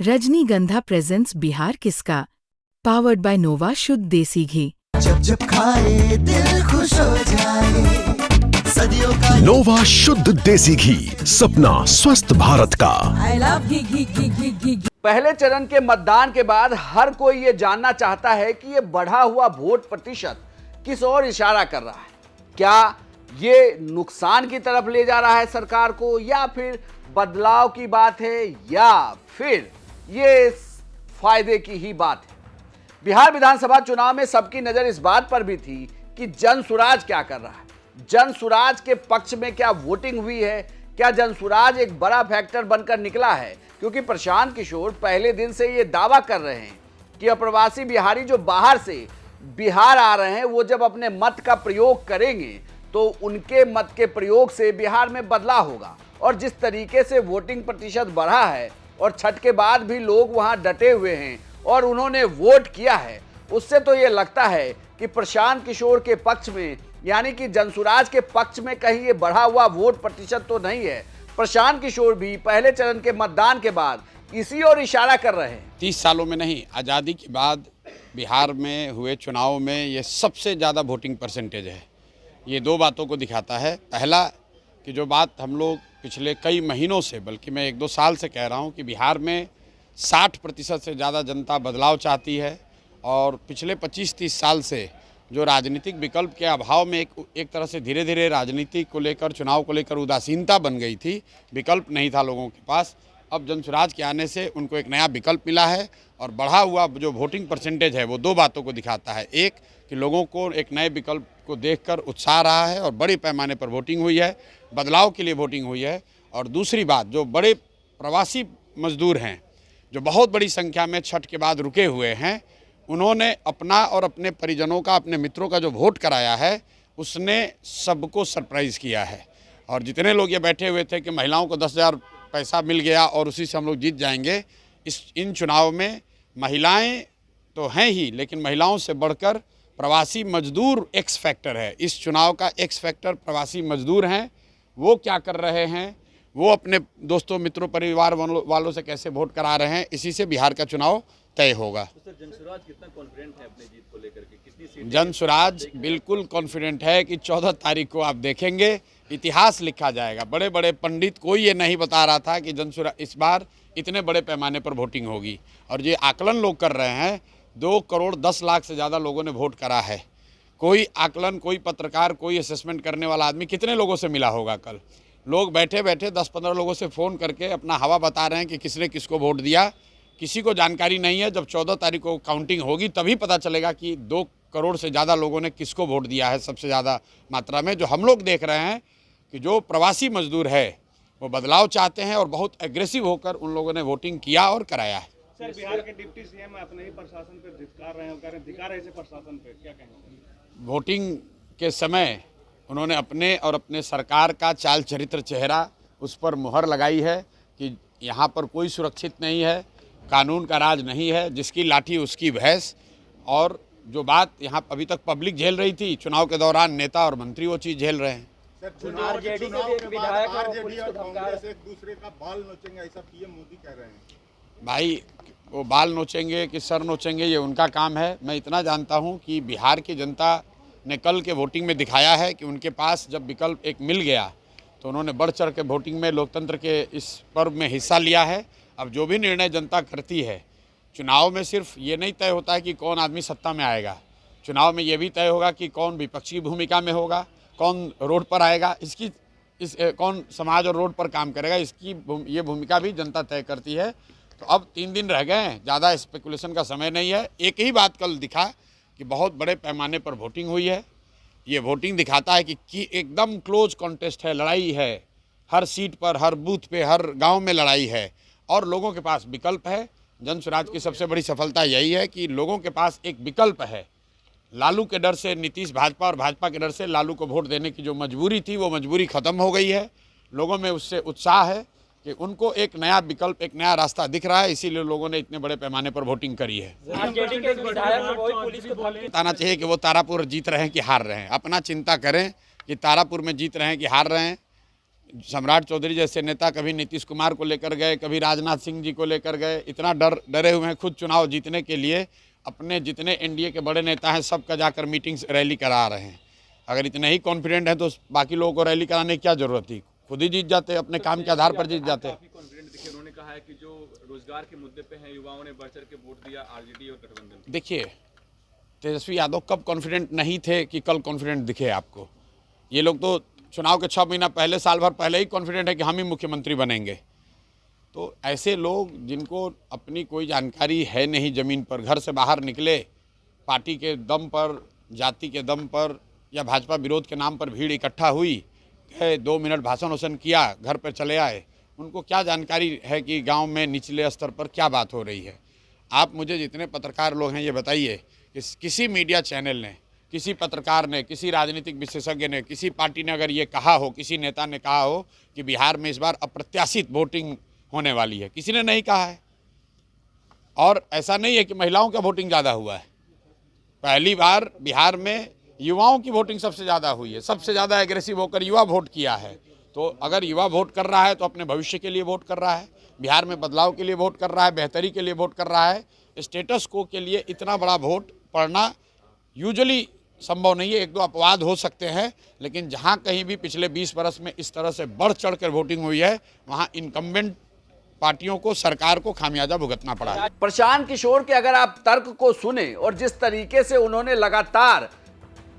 रजनीगंधा प्रेजेंट्स बिहार किसका, powered by नोवा शुद्ध देसी घी। जब जब खाए दिल खुश हो जाए, सदियों का नोवा शुद्ध देसी घी, सपना स्वस्थ भारत का। I love घी घी घी घी घी। पहले चरण के मतदान के बाद हर कोई ये जानना चाहता है कि ये बढ़ा हुआ वोट प्रतिशत किस ओर इशारा कर रहा है। क्या ये नुकसान की तरफ ले जा रहा है सरकार को, या फिर बदलाव की बात है, या फिर ये फायदे की ही बात है। बिहार विधानसभा चुनाव में सबकी नजर इस बात पर भी थी कि जनसुराज क्या कर रहा है। जनसुराज के पक्ष में क्या वोटिंग हुई है, क्या जनसुराज एक बड़ा फैक्टर बनकर निकला है, क्योंकि प्रशांत किशोर पहले दिन से ये दावा कर रहे हैं कि अप्रवासी बिहारी जो बाहर से बिहार आ रहे हैं वो जब अपने मत का प्रयोग करेंगे तो उनके मत के प्रयोग से बिहार में बदलाव होगा। और जिस तरीके से वोटिंग प्रतिशत बढ़ा है और छठ के बाद भी लोग वहां डटे हुए हैं और उन्होंने वोट किया है, उससे तो ये लगता है कि प्रशांत किशोर के पक्ष में, यानी कि जनसुराज के पक्ष में कहीं ये बढ़ा हुआ वोट प्रतिशत तो नहीं है। प्रशांत किशोर भी पहले चरण के मतदान के बाद इसी ओर इशारा कर रहे हैं। 30 सालों में नहीं, आज़ादी के बाद बिहार में हुए चुनाव में ये सबसे ज़्यादा वोटिंग परसेंटेज है। ये दो बातों को दिखाता है। पहला कि जो बात हम लोग पिछले कई महीनों से, बल्कि मैं 1-2 साल से कह रहा हूँ कि बिहार में 60% से ज़्यादा जनता बदलाव चाहती है। और पिछले 25-30 साल से जो राजनीतिक विकल्प के अभाव में एक तरह से धीरे धीरे राजनीति को लेकर, चुनाव को लेकर उदासीनता बन गई थी, विकल्प नहीं था लोगों के पास। अब जनसुराज के आने से उनको एक नया विकल्प मिला है और बढ़ा हुआ जो वोटिंग परसेंटेज है वो दो बातों को दिखाता है। एक कि लोगों को एक नए विकल्प को देखकर उत्साह रहा है और बड़े पैमाने पर वोटिंग हुई है, बदलाव के लिए वोटिंग हुई है। और दूसरी बात, जो बड़े प्रवासी मजदूर हैं जो बहुत बड़ी संख्या में छठ के बाद रुके हुए हैं, उन्होंने अपना और अपने परिजनों का, अपने मित्रों का जो वोट कराया है उसने सबको सरप्राइज़ किया है। और जितने लोग ये बैठे हुए थे कि महिलाओं को 10,000 पैसा मिल गया और उसी से हम लोग जीत जाएंगे, इन चुनाव में महिलाएं तो हैं ही, लेकिन महिलाओं से बढ़कर प्रवासी मजदूर एक्स फैक्टर है। इस चुनाव का एक्स फैक्टर प्रवासी मजदूर हैं। वो क्या कर रहे हैं, वो अपने दोस्तों, मित्रों, परिवार वालों से कैसे वोट करा रहे हैं, इसी से बिहार का चुनाव तय होगा। तो सर, जनसुराज कितना कॉन्फिडेंट है अपनी जीत को लेकर के? कितनी सीटें? जनसुराज बिल्कुल कॉन्फिडेंट है कि 14 तारीख को आप देखेंगे इतिहास लिखा जाएगा। बड़े बड़े पंडित, कोई ये नहीं बता रहा था कि जनसुराज इस बार इतने बड़े पैमाने पर वोटिंग होगी। और ये आकलन लोग कर रहे हैं, 2 करोड़ 10 लाख से ज़्यादा लोगों ने वोट करा है। कोई आकलन, कोई पत्रकार, कोई असेसमेंट करने वाला आदमी कितने लोगों से मिला होगा? कल लोग बैठे बैठे 10-15 लोगों से फ़ोन करके अपना हवा बता रहे हैं कि किसने किसको वोट दिया। किसी को जानकारी नहीं है। जब 14 तारीख को काउंटिंग होगी तभी पता चलेगा कि 2 करोड़ से ज़्यादा लोगों ने किसको वोट दिया है सबसे ज़्यादा मात्रा में। जो हम लोग देख रहे हैं कि जो प्रवासी मजदूर है वो बदलाव चाहते हैं और बहुत एग्रेसिव होकर उन लोगों ने वोटिंग किया और कराया है। सर, बिहार के डिप्टी सीएम अपने ही प्रशासन पर धिक्कार रहे हैं, कह रहे हैं धिक्कार है इसे प्रशासन पर, क्या कहेंगे? वोटिंग के समय उन्होंने अपने और अपने सरकार का चाल चरित्र, चेहरा, उस पर मुहर लगाई है कि यहाँ पर कोई सुरक्षित नहीं है, कानून का राज नहीं है, जिसकी लाठी उसकी भैंस। और जो बात यहाँ अभी तक पब्लिक झेल रही थी, चुनाव के दौरान नेता और मंत्री वो चीज़ झेल रहे हैं। चुनाव के बाद आरजेडी और कांग्रेस एक दूसरे का बाल नोचेंगे, ऐसा पीएम मोदी कह रहे हैं। भाई, वो बाल नोचेंगे कि सर नोचेंगे ये उनका काम है। मैं इतना जानता हूँ कि बिहार की जनता ने कल के वोटिंग में दिखाया है कि उनके पास जब विकल्प एक मिल गया तो उन्होंने बढ़ चढ़ के वोटिंग में, लोकतंत्र के इस पर्व में हिस्सा लिया है। अब जो भी निर्णय जनता करती है, चुनाव में सिर्फ ये नहीं तय होता है कि कौन आदमी सत्ता में आएगा, चुनाव में ये भी तय होगा कि कौन विपक्षी भूमिका में होगा, कौन रोड पर आएगा, कौन समाज और रोड पर काम करेगा, ये भूमिका भी जनता तय करती है। तो अब 3 दिन रह गए हैं, ज़्यादा स्पेकुलेशन का समय नहीं है। एक ही बात कल दिखा कि बहुत बड़े पैमाने पर वोटिंग हुई है। ये वोटिंग दिखाता है कि एकदम क्लोज कॉन्टेस्ट है, लड़ाई है, हर सीट पर, हर बूथ पे, हर गांव में लड़ाई है और लोगों के पास विकल्प है। जनसुराज की सबसे बड़ी सफलता यही है कि लोगों के पास एक विकल्प है। लालू के डर से नीतीश भाजपा और भाजपा के डर से लालू को वोट देने की जो मजबूरी थी, वो मजबूरी ख़त्म हो गई है। लोगों में उससे उत्साह है कि उनको एक नया विकल्प, एक नया रास्ता दिख रहा है, इसीलिए लोगों ने इतने बड़े पैमाने पर वोटिंग करी है। बताना चाहिए कि वो तारापुर जीत रहे हैं कि हार रहे हैं। अपना चिंता करें कि तारापुर में जीत रहे हैं कि हार रहे हैं। सम्राट चौधरी जैसे नेता कभी नीतीश कुमार को लेकर गए, कभी राजनाथ सिंह जी को लेकर गए, इतना डरे हुए हैं खुद चुनाव जीतने के लिए। अपने जितने एनडीए के बड़े नेता हैं सबका जाकर मीटिंग्स रैली करा रहे हैं। अगर इतने ही कॉन्फिडेंट हैं तो बाकी लोगों को रैली कराने की क्या जरूरत थी, खुद ही जीत जाते, अपने काम के आधार पर जीत जाते। काफी कॉन्फिडेंट दिखे, उन्होंने कहा है कि जो रोजगार के मुद्दे पे हैं युवाओं ने बढ़ चढ़ के वोट दिया आरजेडी और गठबंधन। देखिए, तेजस्वी यादव कब कॉन्फिडेंट नहीं थे कि कल कॉन्फिडेंट दिखे आपको? ये लोग तो चुनाव के 6 महीना पहले, साल भर पहले ही कॉन्फिडेंट है कि हम ही मुख्यमंत्री बनेंगे। तो ऐसे लोग जिनको अपनी कोई जानकारी है नहीं, ज़मीन पर घर से बाहर निकले, पार्टी के दम पर, जाति के दम पर या भाजपा विरोध के नाम पर भीड़ इकट्ठा हुई, 2 मिनट भाषण वाषण किया, घर पर चले आए, उनको क्या जानकारी है कि गांव में निचले स्तर पर क्या बात हो रही है? आप मुझे जितने पत्रकार लोग हैं ये बताइए कि किसी मीडिया चैनल ने, किसी पत्रकार ने, किसी राजनीतिक विशेषज्ञ ने, किसी पार्टी ने अगर ये कहा हो, किसी नेता ने कहा हो कि बिहार में इस बार अप्रत्याशित वोटिंग होने वाली है? किसी ने नहीं कहा है। और ऐसा नहीं है कि महिलाओं का वोटिंग ज़्यादा हुआ है। पहली बार बिहार में युवाओं की वोटिंग सबसे ज़्यादा हुई है। सबसे ज़्यादा एग्रेसिव होकर युवा वोट किया है। तो अगर युवा वोट कर रहा है तो अपने भविष्य के लिए वोट कर रहा है, बिहार में बदलाव के लिए वोट कर रहा है, बेहतरी के लिए वोट कर रहा है। स्टेटस को के लिए इतना बड़ा वोट पड़ना यूजुअली संभव नहीं है। 1-2 अपवाद हो सकते हैं, लेकिन जहां कहीं भी पिछले 20 वर्ष में इस तरह से बढ़ चढ़ कर वोटिंग हुई है, वहां इनकम्बेंट पार्टियों को, सरकार को खामियाजा भुगतना पड़ा है। प्रशांत किशोर के अगर आप तर्क को सुने और जिस तरीके से उन्होंने लगातार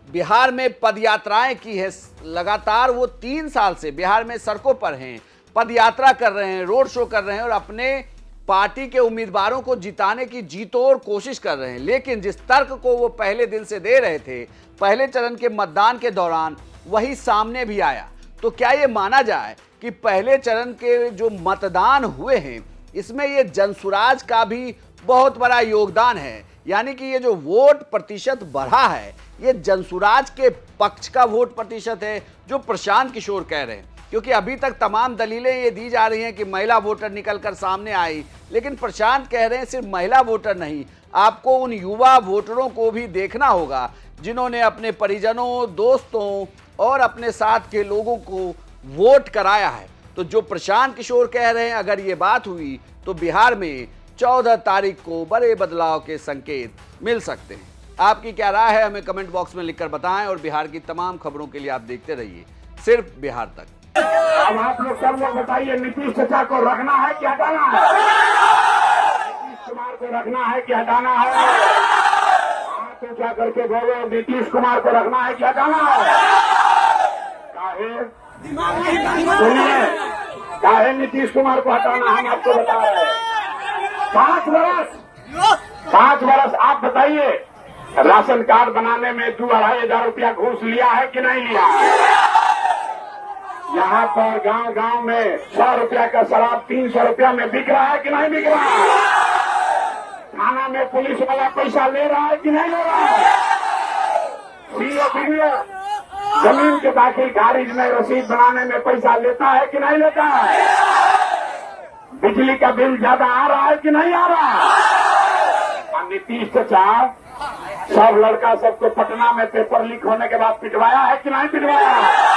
बिहार में पदयात्राएं की है, लगातार वो 3 साल से बिहार में सड़कों पर हैं, पदयात्रा कर रहे हैं, रोड शो कर रहे हैं और अपने पार्टी के उम्मीदवारों को जिताने की जीतोड़ कोशिश कर रहे हैं। लेकिन जिस तर्क को वो पहले दिन से दे रहे थे, पहले चरण के मतदान के दौरान, वही सामने भी आया। तो क्या ये माना जाए कि पहले चरण के जो मतदान हुए हैं, इसमें ये जनसुराज का भी बहुत बड़ा योगदान है? यानी कि ये जो वोट प्रतिशत बढ़ा है, ये जनसुराज के पक्ष का वोट प्रतिशत है, जो प्रशांत किशोर कह रहे हैं। क्योंकि अभी तक तमाम दलीलें ये दी जा रही हैं कि महिला वोटर निकलकर सामने आई, लेकिन प्रशांत कह रहे हैं सिर्फ महिला वोटर नहीं, आपको उन युवा वोटरों को भी देखना होगा जिन्होंने अपने परिजनों, दोस्तों और अपने साथ के लोगों को वोट कराया है। तो जो प्रशांत किशोर कह रहे हैं, अगर ये बात हुई तो बिहार में 14 तारीख को बड़े बदलाव के संकेत मिल सकते हैं। आपकी क्या राय है, हमें कमेंट बॉक्स में लिखकर बताएं और बिहार की तमाम खबरों के लिए आप देखते रहिए सिर्फ बिहार तक। अब आप लोग सब लोग बताइए, नीतीश चाचा को रखना है कि हटाना है? नीतीश कुमार को रखना है कि हटाना है? हाथ ऊंचा करके बोलो, नीतीश कुमार को रखना है कि हटाना है? सुनिए, काहे नीतीश कुमार को हटाना हम आपको बता रहे हैं। 5 वर्ष आप बताइए, राशन कार्ड बनाने में 2-2.5 हजार रुपया घूस लिया है कि नहीं लिया है? यहाँ पर गांव में 100 रुपया का शराब 300 रुपया में बिक रहा है कि नहीं बिक रहा है? थाना में पुलिस वाला पैसा ले रहा है कि नहीं ले रहा है? सीओ जमीन के दाखिल खारिज में रसीद बनाने में पैसा लेता है कि नहीं लेता है? बिजली का बिल ज्यादा आ रहा है कि नहीं आ रहा है? नीतीश चाचा सब लड़का सबको पटना में पेपर लीक होने के बाद पिटवाया है कि नहीं पिटवाया है?